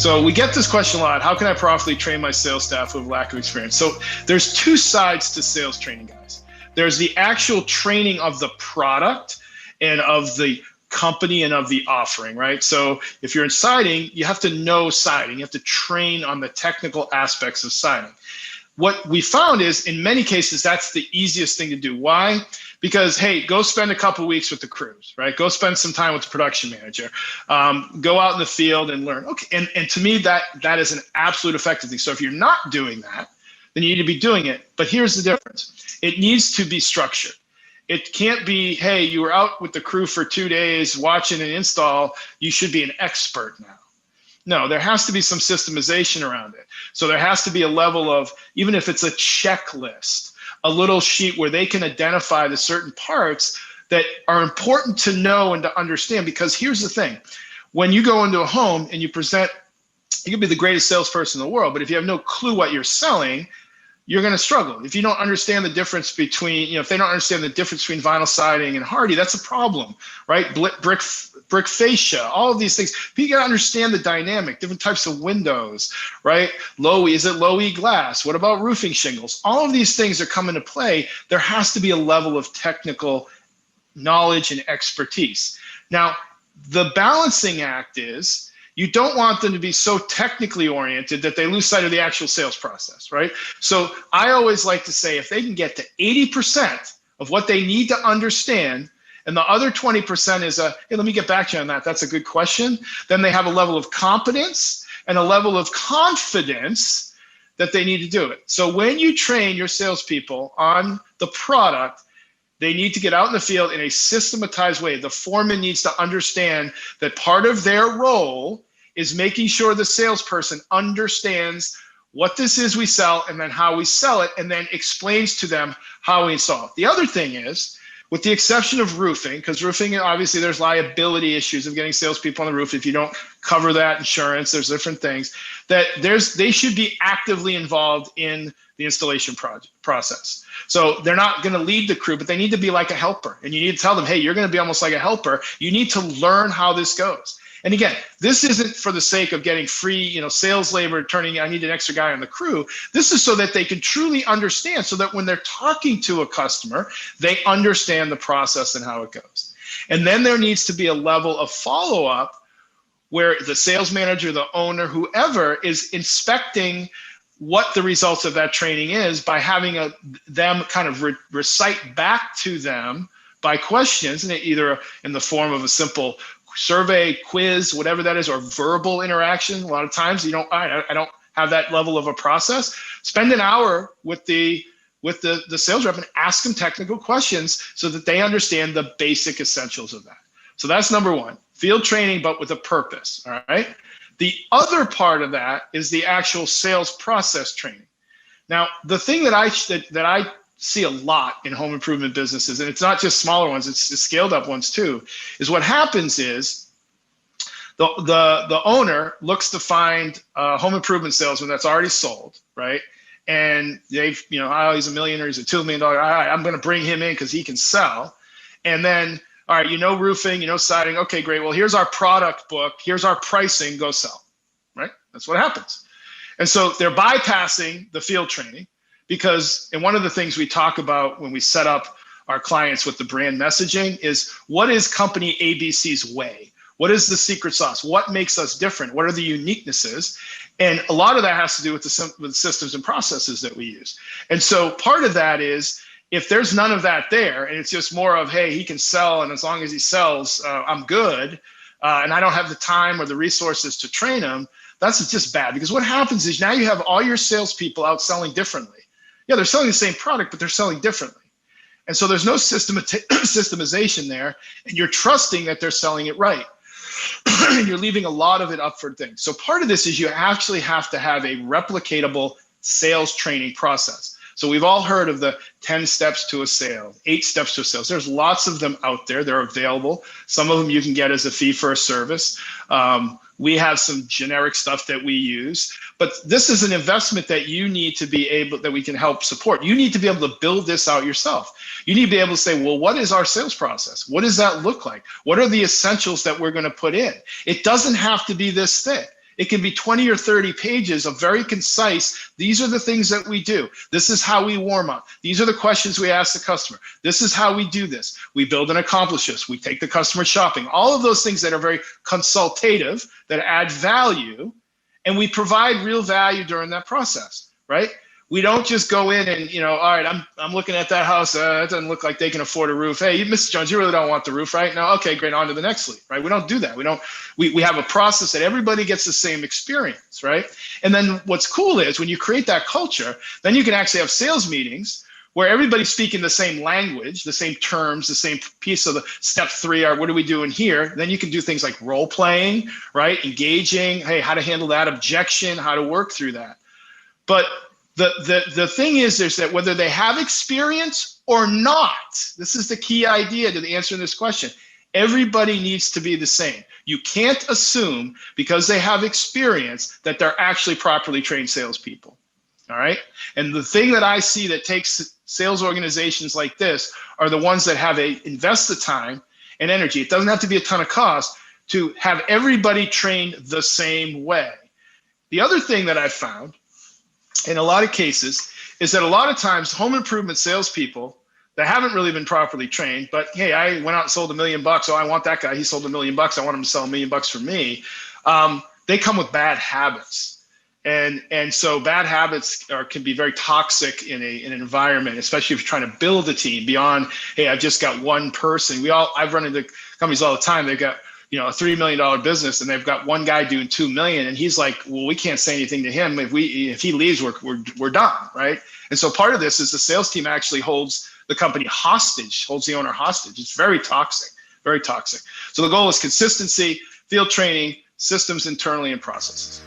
So we get this question a lot. How can I profitably train my sales staff with lack of experience? So there's two sides to sales training, guys. There's the actual training of the product and of the company and of the offering, right? So if you're in siding, you have to know siding. You have to train on the technical aspects of siding. What we found is in many cases, that's the easiest thing to do. Why? Because, hey, go spend a couple of weeks with the crews, right? Go spend some time with the production manager. Go out in the field and learn. Okay, and to me, that is an absolute effective thing. So if you're not doing that, then you need to be doing it. But here's the difference. It needs to be structured. It can't be, hey, you were out with the crew for 2 days watching an install. You should be an expert now. No, there has to be some systemization around it. So there has to be a level of, even if it's a checklist, a little sheet where they can identify the certain parts that are important to know and to understand. Because here's the thing, when you go into a home and you present, you can be the greatest salesperson in the world, but if you have no clue what you're selling, you're going to struggle. If you don't understand the difference between, if they don't understand the difference between vinyl siding and hardy, that's a problem, right? Brick fascia, all of these things. You got to understand the dynamic, different types of windows, right? Is it low E glass? What about roofing shingles? All of these things are coming into play. There has to be a level of technical knowledge and expertise. Now, the balancing act is, you don't want them to be so technically oriented that they lose sight of the actual sales process, right? So I always like to say, if they can get to 80% of what they need to understand, and the other 20% is hey, let me get back to you on that. That's a good question. Then they have a level of competence and a level of confidence that they need to do it. So when you train your salespeople on the product, they need to get out in the field in a systematized way. The foreman needs to understand that part of their role is making sure the salesperson understands what this is we sell and then how we sell it, and then explains to them how we install it. The other thing is, with the exception of roofing, because roofing, obviously there's liability issues of getting salespeople on the roof. If you don't cover that insurance, there's different things that they should be actively involved in the installation process. So they're not going to lead the crew, but they need to be like a helper. And you need to tell them, hey, you're going to be almost like a helper. You need to learn how this goes. And again, this isn't for the sake of getting free, sales labor, I need an extra guy on the crew. This is so that they can truly understand, so that when they're talking to a customer, they understand the process and how it goes. And then there needs to be a level of follow-up where the sales manager, the owner, whoever is inspecting what the results of that training is by having them kind of recite back to them by questions, and either in the form of a simple survey, quiz, whatever that is, or verbal interaction. A lot of times I don't have that level of a process. Spend an hour with the sales rep and ask them technical questions so that they understand the basic essentials of that. So that's number one, field training, but with a purpose, all right? The other part of that is the actual sales process training. Now, the thing that I see a lot in home improvement businesses, and it's not just smaller ones, it's the scaled up ones too, is what happens is the owner looks to find a home improvement salesman that's already sold, right? And they've, he's $1 million or he's a $2 million. All right, I'm going to bring him in because he can sell. And then, all right, roofing, siding. Okay, great. Well, here's our product book. Here's our pricing. Go sell, right? That's what happens. And so they're bypassing the field training because, and one of the things we talk about when we set up our clients with the brand messaging is, what is company ABC's way? What is the secret sauce? What makes us different? What are the uniquenesses? And a lot of that has to do with the systems and processes that we use. And so part of that is, if there's none of that there, and it's just more of, hey, he can sell, and as long as he sells, I'm good, and I don't have the time or the resources to train him, that's just bad. Because what happens is now you have all your salespeople out selling differently. Yeah, they're selling the same product, but they're selling differently. And so there's no systemization there, and you're trusting that they're selling it right. And you're leaving a lot of it up for things. So part of this is you actually have to have a replicatable sales training process. So we've all heard of the 10 steps to a sale, 8 steps to a sale. There's lots of them out there. They're available. Some of them you can get as a fee for a service. We have some generic stuff that we use, but this is an investment that you need to be able, that we can help support. You need to be able to build this out yourself. You need to be able to say, well, what is our sales process? What does that look like? What are the essentials that we're going to put in? It doesn't have to be this thick. It can be 20 or 30 pages of very concise, these are the things that we do. This is how we warm up. These are the questions we ask the customer. This is how we do this. We build and accomplish this. We take the customer shopping. All of those things that are very consultative, that add value, and we provide real value during that process, right? We don't just go in and, all right, I'm looking at that house. It doesn't look like they can afford a roof. Hey, Mr. Jones, you really don't want the roof, right? No, okay, great, on to the next lead, right? We don't do that. We have a process that everybody gets the same experience, right? And then what's cool is when you create that culture, then you can actually have sales meetings where everybody's speaking the same language, the same terms, the same piece of the step 3 are what are we doing here? Then you can do things like role playing, right? Engaging, hey, how to handle that objection, how to work through that. But the thing is that whether they have experience or not, this is the key idea to the answer to this question. Everybody needs to be the same. You can't assume because they have experience that they're actually properly trained salespeople. All right. And the thing that I see that takes sales organizations like this are the ones that have invest the time and energy. It doesn't have to be a ton of cost to have everybody trained the same way. The other thing that I've found in a lot of cases is that a lot of times home improvement salespeople that haven't really been properly trained, but hey, I went out and sold $1 million. Oh, I want that guy. He sold $1 million. I want him to sell $1 million for me. They come with bad habits. And so bad habits can be very toxic in an environment, especially if you're trying to build a team beyond, hey, I've just got one person. I've run into companies all the time. They've got a $3 million business and they've got one guy doing 2 million. And he's like, well, we can't say anything to him. If he leaves, we're done, right? And so part of this is the sales team actually holds the company hostage, holds the owner hostage. It's very toxic, very toxic. So the goal is consistency, field training, systems internally, and processes.